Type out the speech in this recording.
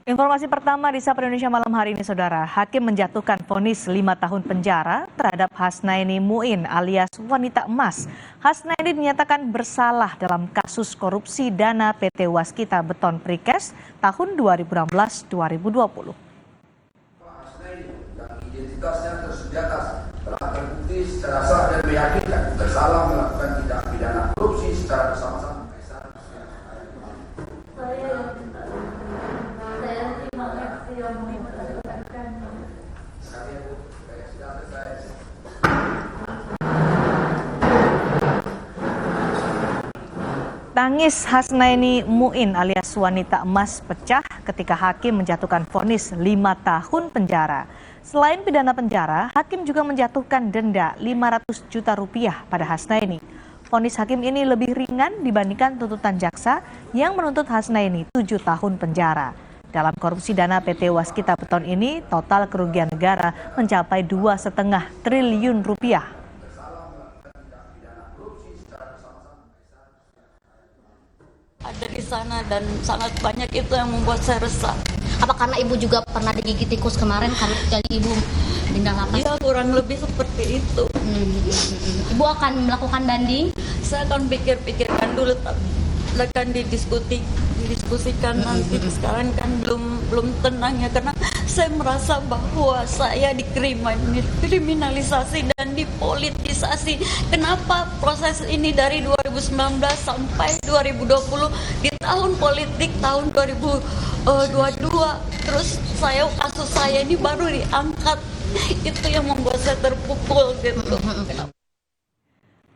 Informasi pertama di Sapa Indonesia malam hari ini, Saudara. Hakim menjatuhkan vonis 5 tahun penjara terhadap Hasnaini Muin alias Wanita Emas. Hasnaini dinyatakan bersalah dalam kasus korupsi dana PT Waskita Beton Precast tahun 2016-2020. Hasnaini yang identitasnya tersedia telah terbukti secara sah dan meyakinkan bersalah melakukan tindak pidana korupsi secara bersama-sama. Tangis Hasnaini Muin alias Wanita Emas pecah ketika hakim menjatuhkan vonis 5 tahun penjara. Selain pidana penjara, hakim juga menjatuhkan denda 500 juta rupiah pada Hasnaini. Vonis hakim ini lebih ringan dibandingkan tuntutan jaksa yang menuntut Hasnaini 7 tahun penjara. Dalam korupsi dana PT Waskita Beton ini, total kerugian negara mencapai 2,5 triliun rupiah. Ada di sana dan sangat banyak itu yang membuat saya resah. Apa karena ibu juga pernah digigit tikus kemarin jadi ibu tinggal lapas? Ya kurang lebih seperti itu. Ibu akan melakukan banding? Saya akan pikirkan dulu, akan didiskusikan nanti. Sekarang kan belum tenang ya, karena saya merasa bahwa saya dikriminalisasi dan dipolitisasi. Kenapa proses ini dari 2019 sampai 2020 di tahun politik tahun 2022 terus kasus saya ini baru diangkat, itu yang membuat saya terpukul gitu.